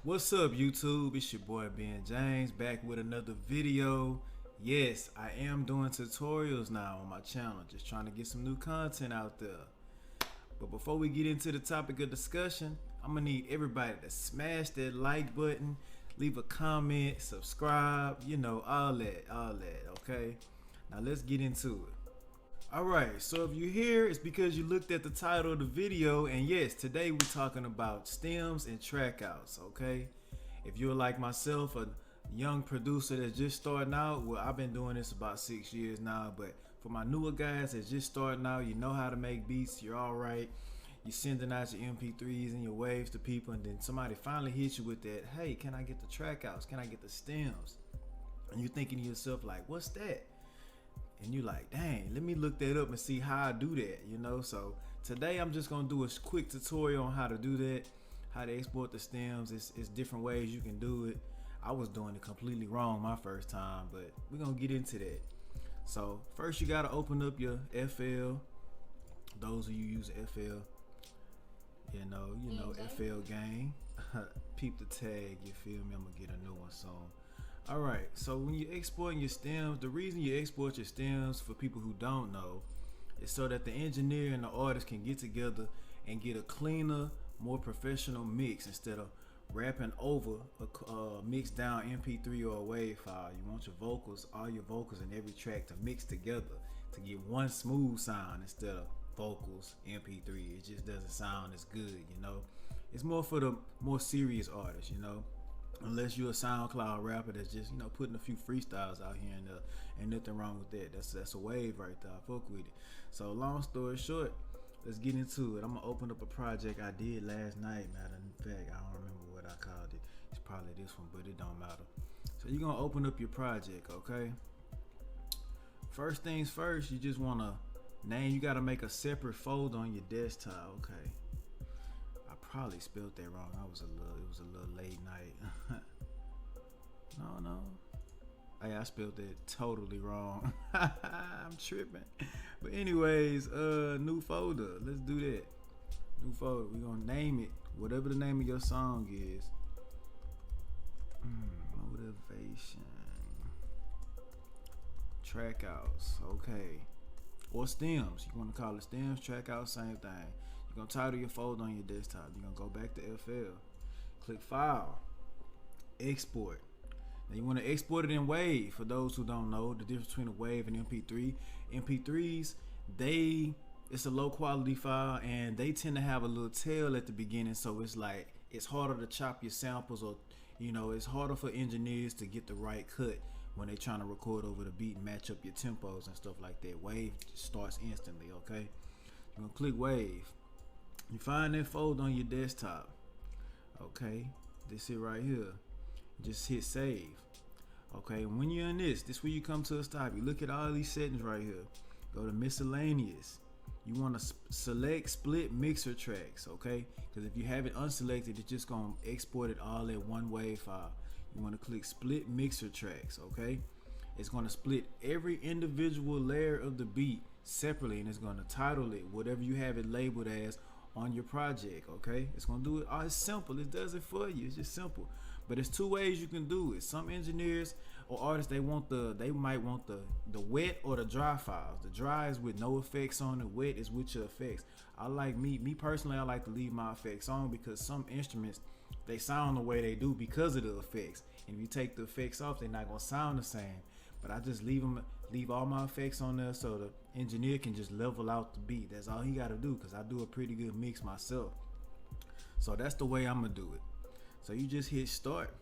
What's up, YouTube? It's your boy Ben James back with another video. Yes, I am doing tutorials now on my channel, just trying to get some new content out there. But before we get into the topic of discussion, I'm gonna need everybody to smash that like button, leave a comment, subscribe, all that, okay? Now let's get into it. Alright, so if you're here, it's because you looked at the title of the video, and yes, today we're talking about stems and trackouts, okay? If you're like myself, a young producer that's just starting out, well, I've been doing this about 6 years now, but for my newer guys that's just starting out, you know how to make beats, you're alright, you're sending out your MP3s and your waves to people, and then somebody finally hits you with that, hey, can I get the trackouts? Can I get the stems? And you're thinking to yourself, like, what's that? And you like, dang, let me look that up and see how I do that, So today I'm just gonna do a quick tutorial on how to do that, how to export the stems. It's different ways you can do it. I was doing it completely wrong my first time, but we're gonna get into that. So first you gotta open up your FL. Those of you use FL, you know FL gang. Peep the tag, you feel me? I'm gonna get a new one soon. Alright, so when you're exporting your stems, the reason you export your stems, for people who don't know, is so that the engineer and the artist can get together and get a cleaner, more professional mix instead of rapping over a mixed down MP3 or a WAV file. You want your vocals, all your vocals in every track to mix together to get one smooth sound instead of vocals, MP3. It just doesn't sound as good. It's more for the more serious artists. Unless you're a SoundCloud rapper that's just putting a few freestyles out here, and ain't nothing wrong with that. That's a wave right there. I fuck with it. So long story short, let's get into it. I'm gonna open up a project I did last night. Matter of fact, I don't remember what I called it. It's probably this one, but it don't matter. So you're gonna open up your project, okay? First things first, you just wanna name. You gotta make a separate folder on your desktop, okay? Probably spelled that wrong. It was a little late night. No. Hey, I spelled that totally wrong. I'm tripping. But anyways, new folder. Let's do that. New folder. We're gonna name it whatever the name of your song is. Motivation. Trackouts. Okay. Or stems. You want to call it stems, trackouts, same thing. You're gonna title your folder on your desktop. You're gonna go back to FL, click File, Export. Now you want to export it in WAV. For those who don't know the difference between a WAV and MP3, MP3s, it's a low quality file and they tend to have a little tail at the beginning, so it's harder to chop your samples, or it's harder for engineers to get the right cut when they're trying to record over the beat and match up your tempos and stuff like that. WAV starts instantly, okay? You're gonna click WAV. You find that folder on your desktop. Okay, this it right here. Just hit save. Okay, when you're in this where you come to a stop. You look at all these settings right here. Go to miscellaneous. You want to select split mixer tracks, okay? Because if you have it unselected, it's just gonna export it all at one WAV file. You want to click split mixer tracks, okay? It's gonna split every individual layer of the beat separately, and it's gonna title it whatever you have it labeled as on your project, okay? It's gonna do it. Oh, it's simple. It does it for you. It's just simple. But there's two ways you can do it. Some engineers or artists, they might want the wet or the dry files. The dry is with no effects on it. Wet is with your effects. Me personally, I like to leave my effects on because some instruments, they sound the way they do because of the effects. And if you take the effects off, they're not gonna sound the same. But I just leave all my effects on there so the engineer can just level out the beat. That's all he got to do, because I do a pretty good mix myself. So that's the way I'm gonna do it. So you just hit start,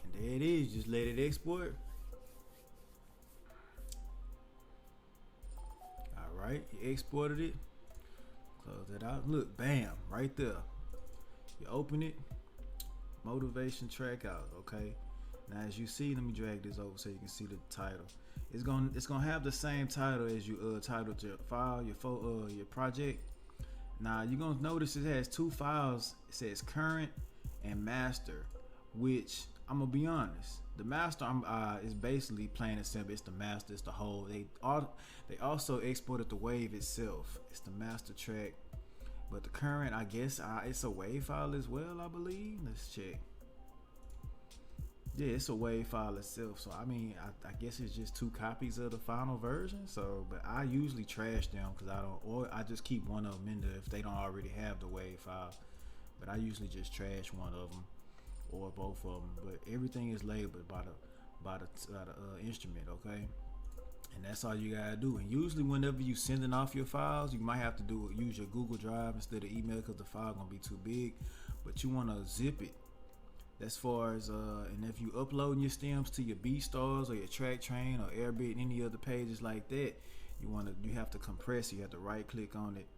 and there it is. Just let it export. All right, you exported it. Close it out. Look, bam, right there. You open it. Motivation Trackouts. Okay. Now, as you see, let me drag this over so you can see the title. It's gonna have the same title as you titled your file, your project. Now you're gonna notice it has two files. It says current and master, which I'm gonna be honest. The master is basically plain and simple. It's the master. It's the whole. They also exported the wave itself. It's the master track. But the current, I guess, it's a WAV file as well, I believe. Let's check. Yeah, it's a WAV file itself. So I mean, I guess it's just 2 copies of the final version. So, but I usually trash them because I don't, or I just keep one of them in there if they don't already have the WAV file. But I usually just trash one of them or both of them. But everything is labeled by the instrument, okay? And that's all you gotta do. And usually, whenever you sending off your files, you might have to use your Google Drive instead of email because the file gonna be too big. But you wanna zip it. As far as and if you uploading your stems to your BeatStars or your Track Train or Airbit, any other pages like that, you have to compress it. You have to right click on it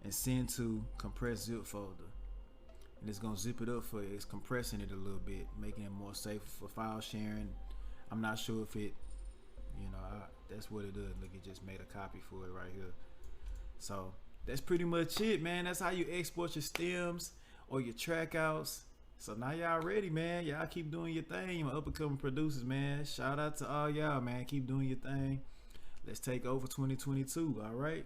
and send to compress zip folder, and it's gonna zip it up for you. It's compressing it a little bit, making it more safe for file sharing. I'm not sure if it, that's what it does. Look, it just made a copy for it right here. So that's pretty much it, man. That's how you export your stems or your trackouts. So now y'all ready, man. Y'all keep doing your thing. You up and coming producers, man. Shout out to all y'all, man. Keep doing your thing. Let's take over 2022, all right?